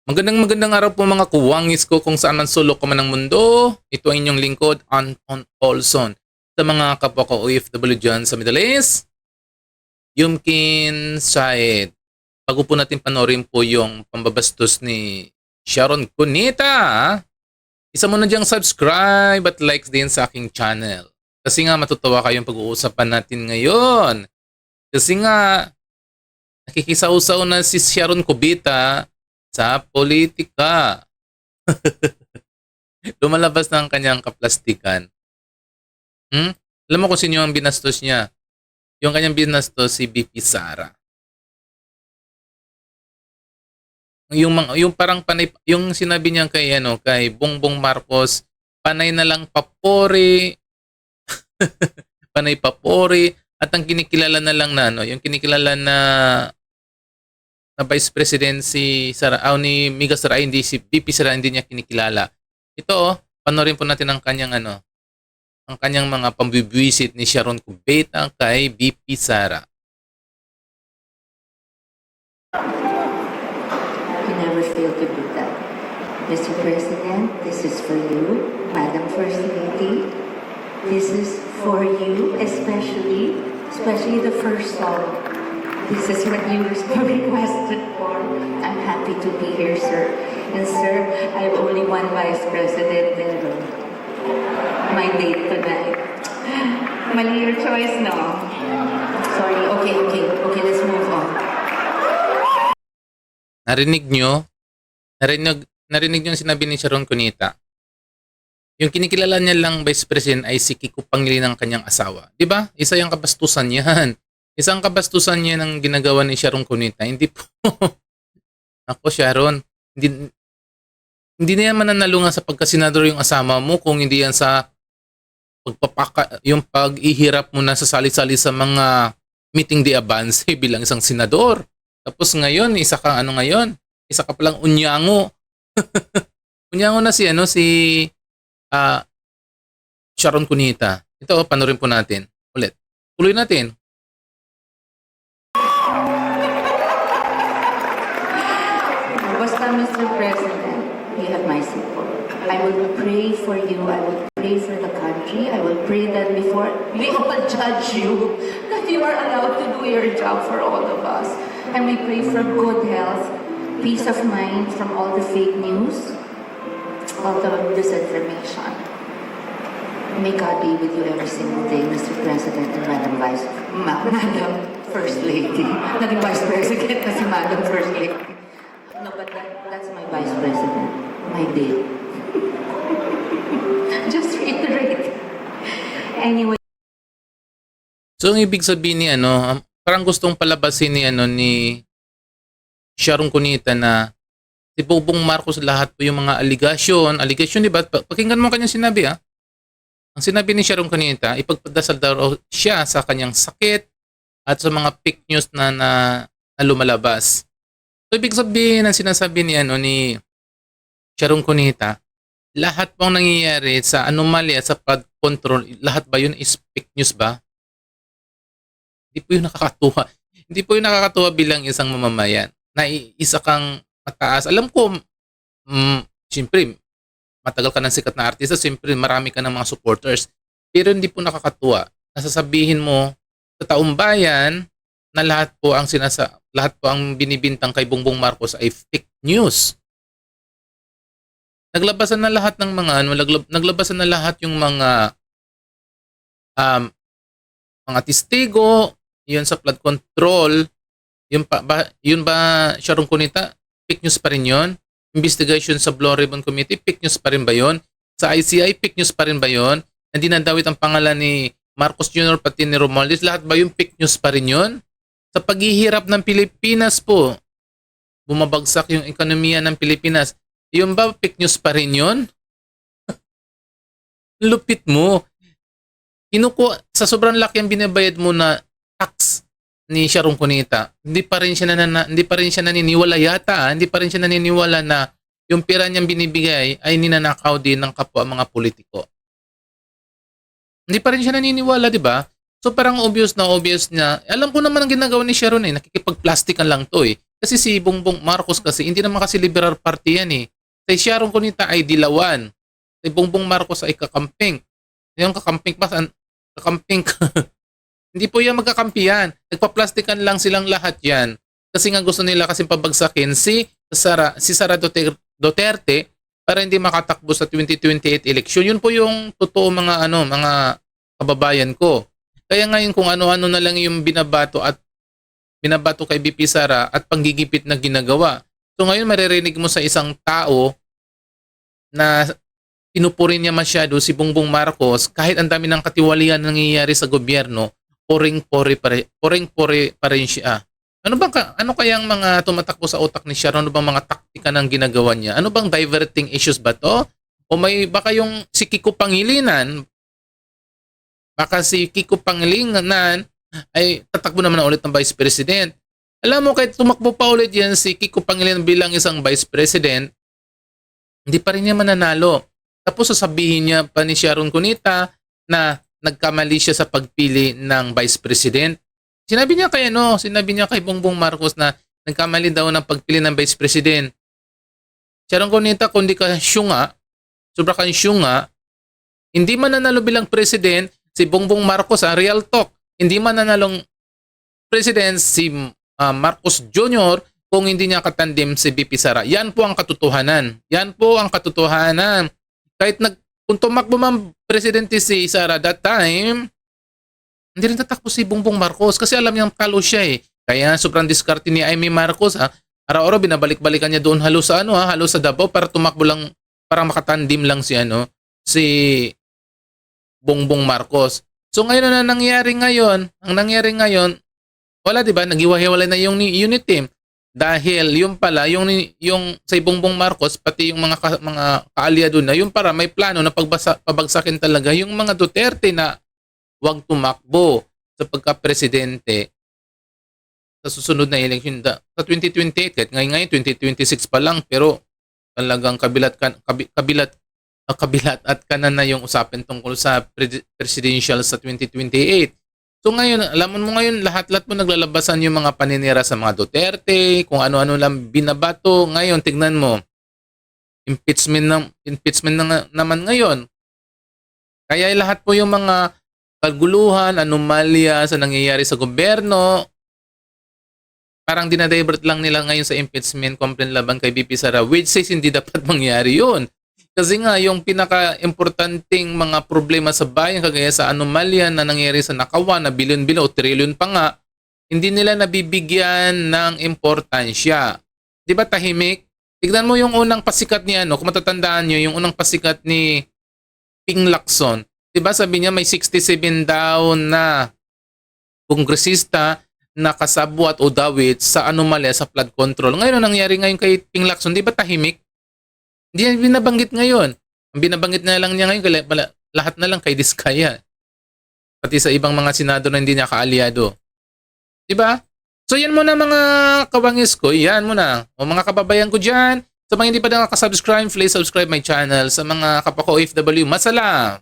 Magandang araw po mga kuwangis ko kung saan man sulok ka man ng mundo. Ito ang inyong lingkod, Anton Olson. Sa mga kapwa ko OFW dyan sa Middle East, Yumkin Said. Bago po natin panorin po yung pambabastos ni Sharon Cunita, isa mo na diyang subscribe at likes din sa aking channel. Kasi nga matutuwa kayong pag-uusapan natin ngayon. Kasi nga, nakikisaw-saw na si Sharon Cubita sa politika. Lumalabas na ang kanyang kaplastikan. Alam mo kung sino ang binastos niya? Yung kanyang binastos si BP Sara. Yung parang panay, yung sinabi niya kay Bongbong Marcos, panay na lang papori, panay papori, at ang kinikilala na lang yung kinikilala na Vice President si Sara, ni Miga Sara, hindi si BP Sara, hindi niya kinikilala. Ito, panorin po natin ang kanyang ang kanyang mga pambibwisit ni Sharon Cubita kay BP Sara. You never fail to do that. Mr. President, this is for you. Madam First Lady, this is for you, especially the first song. This is what you requested for. I'm happy to be here, sir. And sir, I have only one Vice President and my date tonight. Mali your choice, no? Sorry, okay, let's move on. Narinig nyo yung sinabi ni Sharon Cunita. Yung kinikilala niya lang Vice President ay si Kiko Pangilinan ng kanyang asawa. Diba? Isa yung kabastusan yan. Isang kabastusan niya ng ginagawa ni Sharon Cunita. Hindi po. Ako, Sharon, hindi na yan mananalungan sa pagkasenador yung asama mo kung hindi yan sa yung pag-ihirap mo na sa sali-sali sa mga meeting de avance bilang isang senador. Tapos ngayon, isa ka palang unyango. Unyango na si Sharon Cunita. Ito, panorin po natin. Ulit. Tuloy natin. Basta, Mr. President, you have my support. I will pray for you. I will pray for the country. I will pray that before we all judge you, that you are allowed to do your job for all of us. And we pray for good health, peace of mind from all the fake news, all the disinformation. May God be with you every single day, Mr. President and Madam First Lady. Naging Vice President na si Madam First Lady. No, but that's my Vice President. My date. Just reiterate. Anyway. So, ang ibig sabihin ni parang gustong palabasin ni Sharon Cunita na si Bongbong Marcos lahat po yung mga allegation, di ba? Pakinggan mo kanyang sinabi Ang sinabi ni Sharon Cunita, ipagpadasal daw siya sa kanyang sakit at sa mga fake news na lumalabas. So, ibig sabihin ang sinasabi ni Sharon Cunita, lahat pong nangyayari sa anomalya sa pag-control, lahat ba yun is fake news ba? Hindi po yung nakakatuwa. Hindi po yung nakakatuwa bilang isang mamamayan na isa kang mataas. Alam ko, siyempre, matagal ka ng sikat na artista, siyempre marami ka ng mga supporters. Pero hindi po nakakatuwa. Nasasabihin mo sa taong bayan na lahat po ang binibintang kay Bongbong Marcos ay fake news. Naglabasan na lahat ng mga naglabasan na lahat yung mga testigo, yun sa flood control, yun ba Sharon Cunita, fake news pa rin yun? Investigation sa Blue Ribbon Committee, fake news pa rin ba yun? Sa ICI, fake news pa rin ba yun? Hindi nadawit ang pangalan ni Marcos Jr. pati ni Romualdez, lahat ba yung fake news pa rin yun? Sa paghihirap ng Pilipinas po, bumabagsak yung ekonomiya ng Pilipinas, yung ba fake news pa rin yun? Lupit mo. Sa sobrang laki ang binabayad mo na tax ni Sharon Cunita, hindi pa rin siya naniniwala yata, hindi pa rin siya naniniwala na yung pera niyang binibigay ay ninanakaw din ng kapwa mga politiko. Hindi pa rin siya naniniwala, di ba? So parang obvious na, alam ko naman ang ginagawa ni Sharon nakikipag-plastikan lang to Kasi si Bongbong Marcos kasi, hindi naman kasi Liberal Party yan eh. Si Sharon Cunita ay dilawan. Si Bongbong Marcos ay kakamping. Yung kakamping pa, kakamping. Hindi po yan magkakampiyan. Nagpa-plastikan lang silang lahat yan. Kasi nga gusto nila kasi pabagsakin si Sara Duterte para hindi makatakbo sa 2028 election. Yun po yung totoo mga kababayan ko. Kaya ngayon kung ano-ano na lang yung binabato kay BP Sara at panggigipit na ginagawa. So ngayon maririnig mo sa isang tao na pinupuri niya masyado si Bongbong Marcos kahit ang dami ng katiwalian nangyayari sa gobyerno, poring-pori pa rin siya. Ano kayang mga tumatakbo sa utak ni Sharon? Ano bang mga taktika ng ginagawa niya? Ano bang diverting issues ba to? O baka yung si Kiko Pangilinan, baka si Kiko Pangilinan ay tatakbo naman ulit ng Vice President. Alam mo, kahit tumakbo pa ulit yan si Kiko Pangilinan bilang isang Vice President, hindi pa rin niya mananalo. Tapos sasabihin niya pa ni Sharon Cunita na nagkamali siya sa pagpili ng Vice President. Sinabi niya kay Bongbong Marcos na nagkamali daw ng pagpili ng Vice President. Sharon Cunita, kung di ka syunga, sobra kang syunga, hindi mananalo bilang President si Bongbong Marcos, real talk. Hindi mananalong President si Marcos Jr. kung hindi niya katandim si BP Sara. Yan po ang katotohanan. Yan po ang katotohanan. Kung tumakbo man Presidente si Sara that time, hindi rin tatakbo si Bongbong Marcos kasi alam niyang talo siya eh. Kaya sobrang diskarte ni Amy Marcos araw-araw binabalik-balikan niya doon halos sa Davao para tumakbo lang, para makatandim lang si Bongbong Marcos. So ngayon ang nangyari ngayon, wala 'di ba? Naghiwa-hiwalay na yung unit team. Dahil yung pala, yung sa Bongbong Marcos, pati yung mga kaalyado na, yung para may plano na pabagsakin talaga yung mga Duterte na wag tumakbo sa pagka-presidente sa susunod na election sa 2028. Kahit ngayon 2026 pa lang, pero talagang kabilat at kanan na yung usapin tungkol sa presidential sa 2028. So ngayon, alam mo ngayon, lahat-lahat mo naglalabasan yung mga paninira sa mga Duterte, kung ano-ano lang binabato. Ngayon, tignan mo, impeachment naman ngayon. Kaya lahat po yung mga kaguluhan, anomalya sa nangyayari sa gobyerno, parang dinadivert lang nila ngayon sa impeachment complaint laban kay BP Sara, which says hindi dapat mangyari yun. Kasi nga, yung pinaka-importanting mga problema sa bayan, kagaya sa anomalya na nangyari sa Nakawan, na bilyon-bilyon o trilyon pa nga, hindi nila nabibigyan ng importansya. Di ba tahimik? Tignan mo yung unang pasikat ni kung matatandaan nyo, yung unang pasikat ni Ping Lacson. Di ba sabi niya may 67 daw na kongresista na kasabwat o dawit sa anomalya sa flood control. Ngayon, ang nangyari ngayon kay Ping Lacson, di ba tahimik? Hindi yan binabanggit ngayon. Ang binabanggit na lang niya ngayon, lahat na lang kay Diskaya. Pati sa ibang mga senado na hindi niya kaalyado. Diba? So yan muna mga kabangis ko. Yan muna. O mga kababayan ko dyan. Sa mga hindi pa nakaka-subscribe, please subscribe my channel. Sa mga kapako OFW, masalam.